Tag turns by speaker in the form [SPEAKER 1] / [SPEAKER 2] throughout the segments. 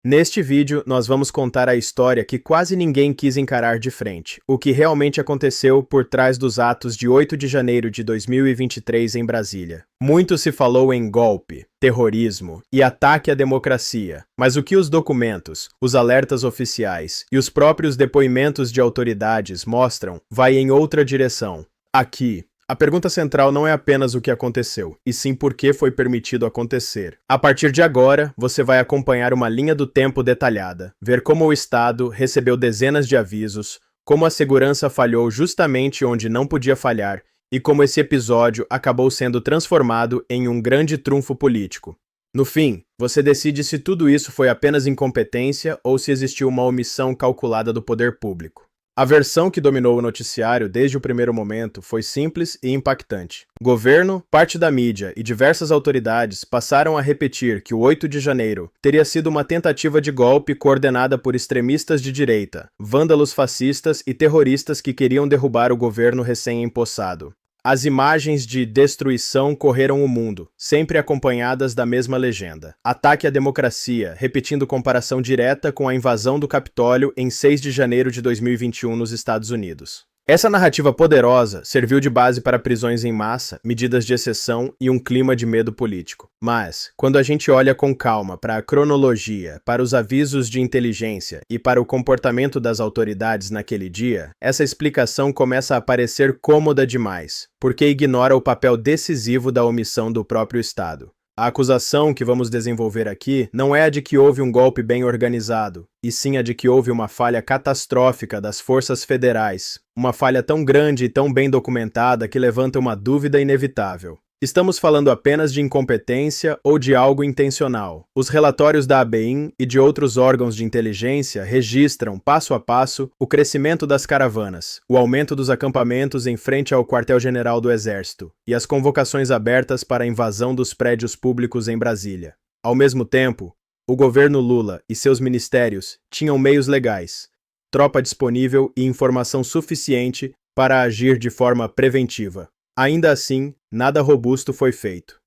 [SPEAKER 1] Neste vídeo, nós vamos contar a história que quase ninguém quis encarar de frente, o que realmente aconteceu por trás dos atos de 8 de janeiro de 2023 em Brasília. Muito se falou em golpe, terrorismo e ataque à democracia, mas o que os documentos, os alertas oficiais e os próprios depoimentos de autoridades mostram vai em outra direção. Aqui, a pergunta central não é apenas o que aconteceu, e sim por que foi permitido acontecer. A partir de agora, você vai acompanhar uma linha do tempo detalhada, ver como o Estado recebeu dezenas de avisos, como a segurança falhou justamente onde não podia falhar, e como esse episódio acabou sendo transformado em um grande trunfo político. No fim, você decide se tudo isso foi apenas incompetência ou se existiu uma omissão calculada do poder público. A versão que dominou o noticiário desde o primeiro momento foi simples e impactante. Governo, parte da mídia e diversas autoridades passaram a repetir que o 8 de janeiro teria sido uma tentativa de golpe coordenada por extremistas de direita, vândalos fascistas e terroristas que queriam derrubar o governo recém-empossado. As imagens de destruição correram o mundo, sempre acompanhadas da mesma legenda. Ataque à democracia, repetindo comparação direta com a invasão do Capitólio em 6 de janeiro de 2021 nos Estados Unidos. Essa narrativa poderosa serviu de base para prisões em massa, medidas de exceção e um clima de medo político. Mas, quando a gente olha com calma para a cronologia, para os avisos de inteligência e para o comportamento das autoridades naquele dia, essa explicação começa a parecer cômoda demais, porque ignora o papel decisivo da omissão do próprio Estado. A acusação que vamos desenvolver aqui não é a de que houve um golpe bem organizado, e sim a de que houve uma falha catastrófica das forças federais, uma falha tão grande e tão bem documentada que levanta uma dúvida inevitável. Estamos falando apenas de incompetência ou de algo intencional? Os relatórios da ABIN e de outros órgãos de inteligência registram, passo a passo, o crescimento das caravanas, o aumento dos acampamentos em frente ao quartel-general do Exército e as convocações abertas para a invasão dos prédios públicos em Brasília. Ao mesmo tempo, o governo Lula e seus ministérios tinham meios legais, tropa disponível e informação suficiente para agir de forma preventiva. Ainda assim, nada robusto foi feito.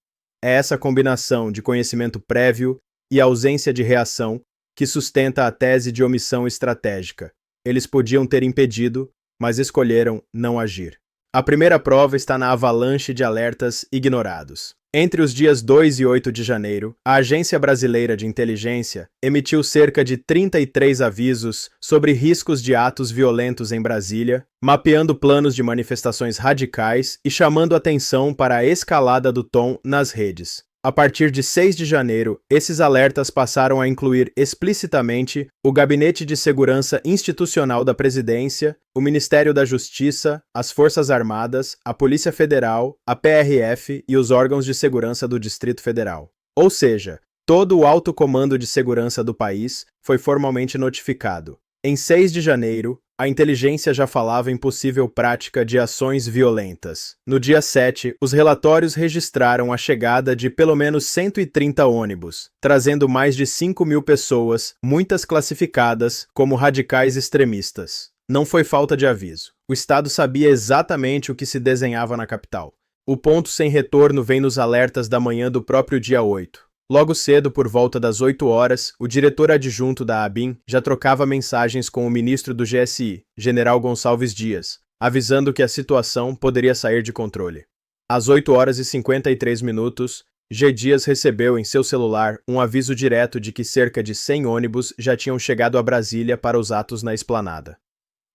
[SPEAKER 1] É essa combinação de conhecimento prévio e ausência de reação que sustenta a tese de omissão estratégica. Eles podiam ter impedido, mas escolheram não agir. A primeira prova está na avalanche de alertas ignorados. Entre os dias 2 e 8 de janeiro, a Agência Brasileira de Inteligência emitiu cerca de 33 avisos sobre riscos de atos violentos em Brasília, mapeando planos de manifestações radicais e chamando atenção para a escalada do tom nas redes. A partir de 6 de janeiro, esses alertas passaram a incluir explicitamente o Gabinete de Segurança Institucional da Presidência, o Ministério da Justiça, as Forças Armadas, a Polícia Federal, a PRF e os órgãos de segurança do Distrito Federal. Ou seja, todo o alto comando de segurança do país foi formalmente notificado. Em 6 de janeiro, a inteligência já falava em possível prática de ações violentas. No dia 7, os relatórios registraram a chegada de pelo menos 130 ônibus, trazendo mais de 5.000 pessoas, muitas classificadas como radicais extremistas. Não foi falta de aviso. O Estado sabia exatamente o que se desenhava na capital. O ponto sem retorno vem nos alertas da manhã do próprio dia 8. Logo cedo, por volta das 8 horas, o diretor adjunto da ABIN já trocava mensagens com o ministro do GSI, General Gonçalves Dias, avisando que a situação poderia sair de controle. Às 8 horas e 53 minutos, G. Dias recebeu em seu celular um aviso direto de que cerca de 100 ônibus já tinham chegado a Brasília para os atos na esplanada.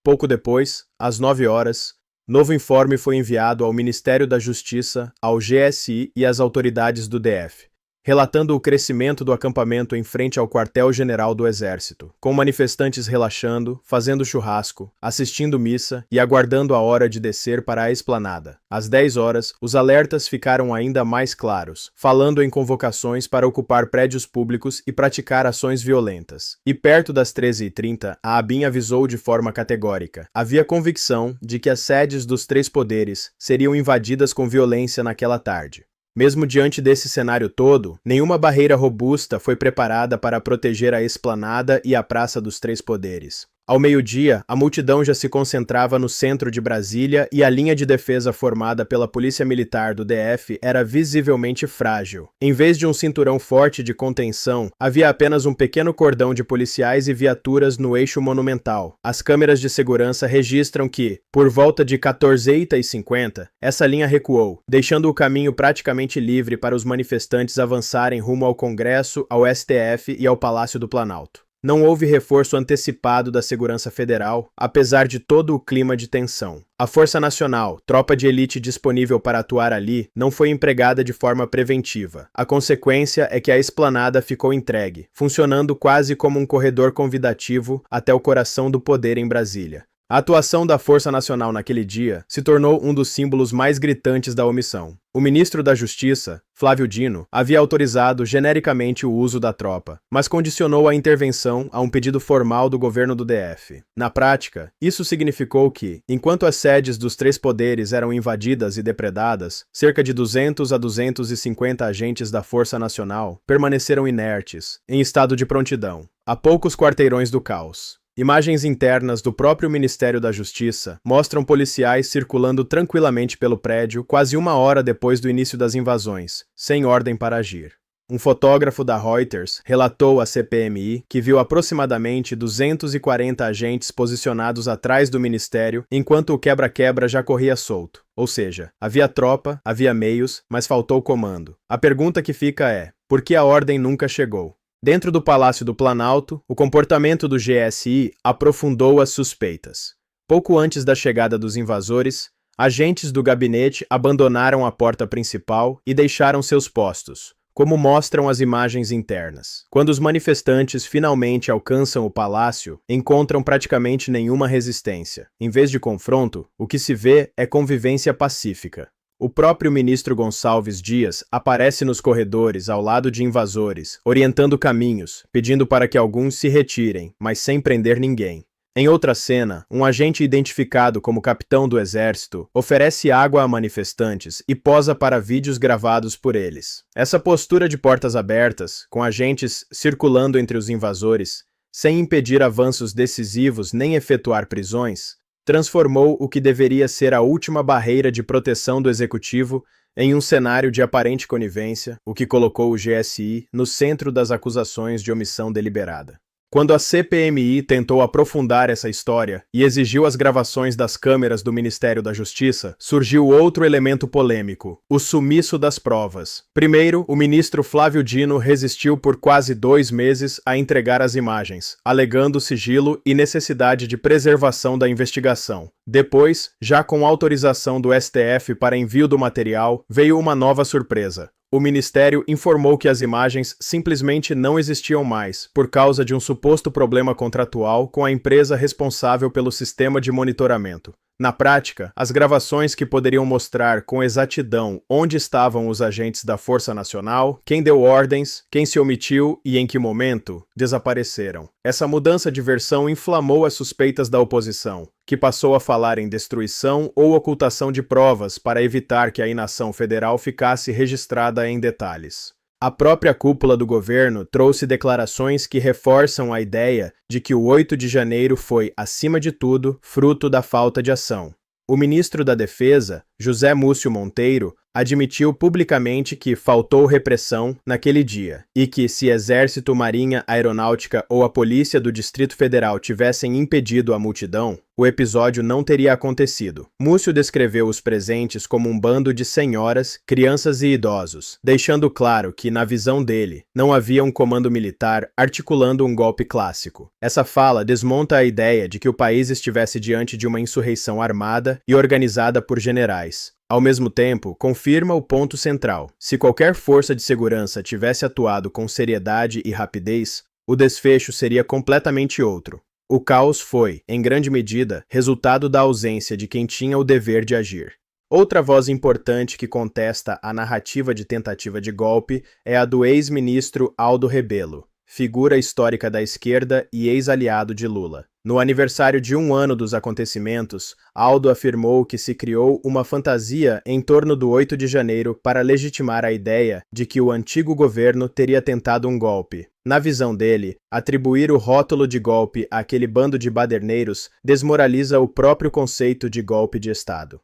[SPEAKER 1] Pouco depois, às 9 horas, novo informe foi enviado ao Ministério da Justiça, ao GSI e às autoridades do DF, relatando o crescimento do acampamento em frente ao quartel-general do Exército, com manifestantes relaxando, fazendo churrasco, assistindo missa e aguardando a hora de descer para a esplanada. Às 10 horas, os alertas ficaram ainda mais claros, falando em convocações para ocupar prédios públicos e praticar ações violentas. E perto das 13h30, a ABIN avisou de forma categórica. Havia convicção de que as sedes dos três poderes seriam invadidas com violência naquela tarde. Mesmo diante desse cenário todo, nenhuma barreira robusta foi preparada para proteger a esplanada e a Praça dos Três Poderes. Ao meio-dia, a multidão já se concentrava no centro de Brasília e a linha de defesa formada pela Polícia Militar do DF era visivelmente frágil. Em vez de um cinturão forte de contenção, havia apenas um pequeno cordão de policiais e viaturas no eixo monumental. As câmeras de segurança registram que, por volta de 14h50, essa linha recuou, deixando o caminho praticamente livre para os manifestantes avançarem rumo ao Congresso, ao STF e ao Palácio do Planalto. Não houve reforço antecipado da Segurança Federal, apesar de todo o clima de tensão. A Força Nacional, tropa de elite disponível para atuar ali, não foi empregada de forma preventiva. A consequência é que a esplanada ficou entregue, funcionando quase como um corredor convidativo até o coração do poder em Brasília. A atuação da Força Nacional naquele dia se tornou um dos símbolos mais gritantes da omissão. O ministro da Justiça, Flávio Dino, havia autorizado genericamente o uso da tropa, mas condicionou a intervenção a um pedido formal do governo do DF. Na prática, isso significou que, enquanto as sedes dos três poderes eram invadidas e depredadas, cerca de 200 a 250 agentes da Força Nacional permaneceram inertes, em estado de prontidão, a poucos quarteirões do caos. Imagens internas do próprio Ministério da Justiça mostram policiais circulando tranquilamente pelo prédio quase uma hora depois do início das invasões, sem ordem para agir. Um fotógrafo da Reuters relatou à CPMI que viu aproximadamente 240 agentes posicionados atrás do ministério enquanto o quebra-quebra já corria solto. Ou seja, havia tropa, havia meios, mas faltou comando. A pergunta que fica é: por que a ordem nunca chegou? Dentro do Palácio do Planalto, o comportamento do GSI aprofundou as suspeitas. Pouco antes da chegada dos invasores, agentes do gabinete abandonaram a porta principal e deixaram seus postos, como mostram as imagens internas. Quando os manifestantes finalmente alcançam o palácio, encontram praticamente nenhuma resistência. Em vez de confronto, o que se vê é convivência pacífica. O próprio ministro Gonçalves Dias aparece nos corredores ao lado de invasores, orientando caminhos, pedindo para que alguns se retirem, mas sem prender ninguém. Em outra cena, um agente identificado como capitão do exército oferece água a manifestantes e posa para vídeos gravados por eles. Essa postura de portas abertas, com agentes circulando entre os invasores, sem impedir avanços decisivos nem efetuar prisões, transformou o que deveria ser a última barreira de proteção do executivo em um cenário de aparente conivência, o que colocou o GSI no centro das acusações de omissão deliberada. Quando a CPMI tentou aprofundar essa história e exigiu as gravações das câmeras do Ministério da Justiça, surgiu outro elemento polêmico: o sumiço das provas. Primeiro, o ministro Flávio Dino resistiu por quase 2 meses a entregar as imagens, alegando sigilo e necessidade de preservação da investigação. Depois, já com autorização do STF para envio do material, veio uma nova surpresa. O Ministério informou que as imagens simplesmente não existiam mais, por causa de um suposto problema contratual com a empresa responsável pelo sistema de monitoramento. Na prática, as gravações que poderiam mostrar com exatidão onde estavam os agentes da Força Nacional, quem deu ordens, quem se omitiu e em que momento, desapareceram. Essa mudança de versão inflamou as suspeitas da oposição, que passou a falar em destruição ou ocultação de provas para evitar que a inação federal ficasse registrada em detalhes. A própria cúpula do governo trouxe declarações que reforçam a ideia de que o 8 de janeiro foi, acima de tudo, fruto da falta de ação. O ministro da Defesa, José Múcio Monteiro, admitiu publicamente que faltou repressão naquele dia e que, se Exército, Marinha, Aeronáutica ou a Polícia do Distrito Federal tivessem impedido a multidão, o episódio não teria acontecido. Múcio descreveu os presentes como um bando de senhoras, crianças e idosos, deixando claro que, na visão dele, não havia um comando militar articulando um golpe clássico. Essa fala desmonta a ideia de que o país estivesse diante de uma insurreição armada e organizada por generais. Ao mesmo tempo, confirma o ponto central. Se qualquer força de segurança tivesse atuado com seriedade e rapidez, o desfecho seria completamente outro. O caos foi, em grande medida, resultado da ausência de quem tinha o dever de agir. Outra voz importante que contesta a narrativa de tentativa de golpe é a do ex-ministro Aldo Rebelo, figura histórica da esquerda e ex-aliado de Lula. No aniversário de 1 ano dos acontecimentos, Aldo afirmou que se criou uma fantasia em torno do 8 de janeiro para legitimar a ideia de que o antigo governo teria tentado um golpe. Na visão dele, atribuir o rótulo de golpe àquele bando de baderneiros desmoraliza o próprio conceito de golpe de Estado.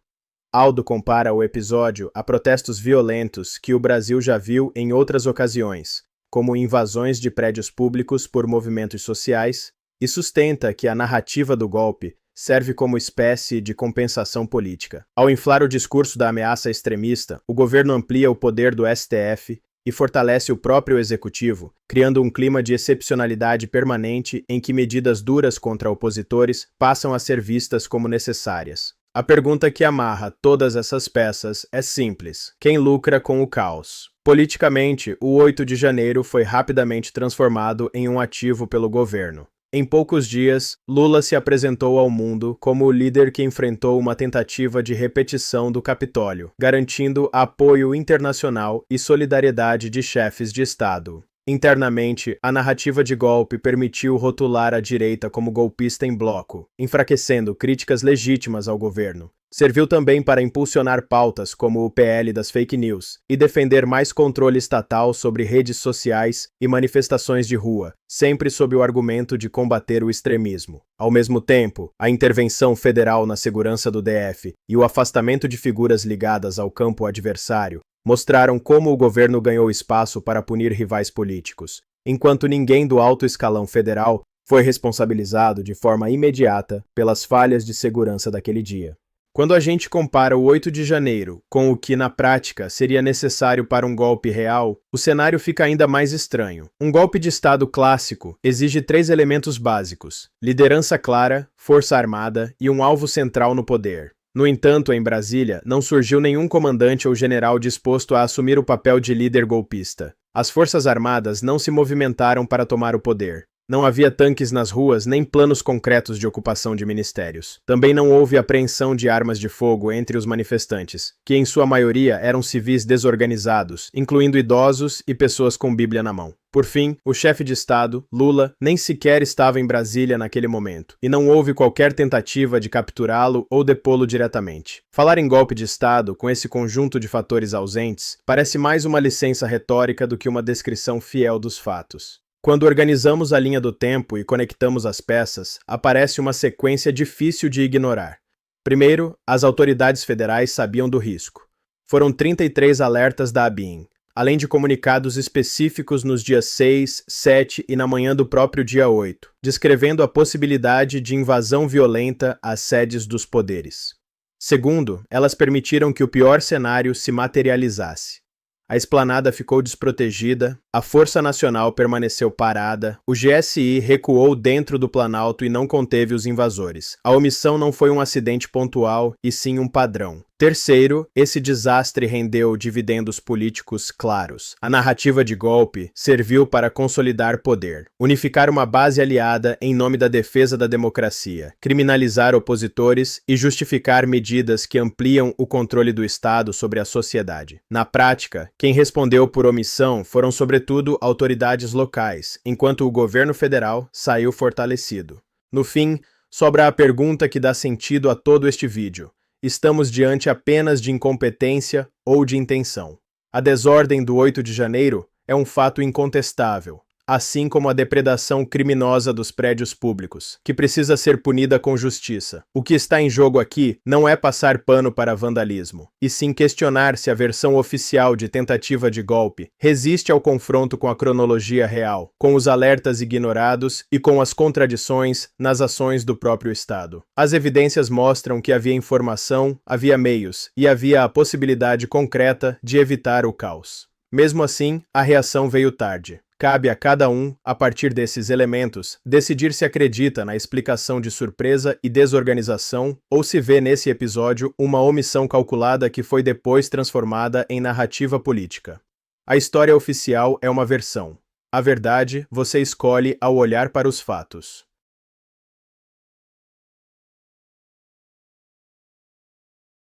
[SPEAKER 1] Aldo compara o episódio a protestos violentos que o Brasil já viu em outras ocasiões, como invasões de prédios públicos por movimentos sociais, e sustenta que a narrativa do golpe serve como espécie de compensação política. Ao inflar o discurso da ameaça extremista, o governo amplia o poder do STF e fortalece o próprio executivo, criando um clima de excepcionalidade permanente em que medidas duras contra opositores passam a ser vistas como necessárias. A pergunta que amarra todas essas peças é simples: quem lucra com o caos? Politicamente, o 8 de janeiro foi rapidamente transformado em um ativo pelo governo. Em poucos dias, Lula se apresentou ao mundo como o líder que enfrentou uma tentativa de repetição do Capitólio, garantindo apoio internacional e solidariedade de chefes de Estado. Internamente, a narrativa de golpe permitiu rotular a direita como golpista em bloco, enfraquecendo críticas legítimas ao governo. Serviu também para impulsionar pautas como o PL das fake news e defender mais controle estatal sobre redes sociais e manifestações de rua, sempre sob o argumento de combater o extremismo. Ao mesmo tempo, a intervenção federal na segurança do DF e o afastamento de figuras ligadas ao campo adversário mostraram como o governo ganhou espaço para punir rivais políticos, enquanto ninguém do alto escalão federal foi responsabilizado de forma imediata pelas falhas de segurança daquele dia. Quando a gente compara o 8 de janeiro com o que, na prática, seria necessário para um golpe real, o cenário fica ainda mais estranho. Um golpe de Estado clássico exige 3 elementos básicos: liderança clara, força armada e um alvo central no poder. No entanto, em Brasília, não surgiu nenhum comandante ou general disposto a assumir o papel de líder golpista. As Forças Armadas não se movimentaram para tomar o poder. Não havia tanques nas ruas nem planos concretos de ocupação de ministérios. Também não houve apreensão de armas de fogo entre os manifestantes, que em sua maioria eram civis desorganizados, incluindo idosos e pessoas com Bíblia na mão. Por fim, o chefe de Estado, Lula, nem sequer estava em Brasília naquele momento, e não houve qualquer tentativa de capturá-lo ou depô-lo diretamente. Falar em golpe de Estado, com esse conjunto de fatores ausentes, parece mais uma licença retórica do que uma descrição fiel dos fatos. Quando organizamos a linha do tempo e conectamos as peças, aparece uma sequência difícil de ignorar. Primeiro, as autoridades federais sabiam do risco. Foram 33 alertas da ABIN, além de comunicados específicos nos dias 6, 7 e na manhã do próprio dia 8, descrevendo a possibilidade de invasão violenta às sedes dos poderes. Segundo, elas permitiram que o pior cenário se materializasse. A esplanada ficou desprotegida, a Força Nacional permaneceu parada, o GSI recuou dentro do Planalto e não conteve os invasores. A omissão não foi um acidente pontual, e sim um padrão. Terceiro, esse desastre rendeu dividendos políticos claros. A narrativa de golpe serviu para consolidar poder, unificar uma base aliada em nome da defesa da democracia, criminalizar opositores e justificar medidas que ampliam o controle do Estado sobre a sociedade. Na prática, quem respondeu por omissão foram sobretudo autoridades locais, enquanto o governo federal saiu fortalecido. No fim, sobra a pergunta que dá sentido a todo este vídeo. Estamos diante apenas de incompetência ou de intenção? A desordem do 8 de janeiro é um fato incontestável, assim como a depredação criminosa dos prédios públicos, que precisa ser punida com justiça. O que está em jogo aqui não é passar pano para vandalismo, e sim questionar se a versão oficial de tentativa de golpe resiste ao confronto com a cronologia real, com os alertas ignorados e com as contradições nas ações do próprio Estado. As evidências mostram que havia informação, havia meios e havia a possibilidade concreta de evitar o caos. Mesmo assim, a reação veio tarde. Cabe a cada um, a partir desses elementos, decidir se acredita na explicação de surpresa e desorganização ou se vê nesse episódio uma omissão calculada que foi depois transformada em narrativa política. A história oficial é uma versão. A verdade você escolhe ao olhar para os fatos.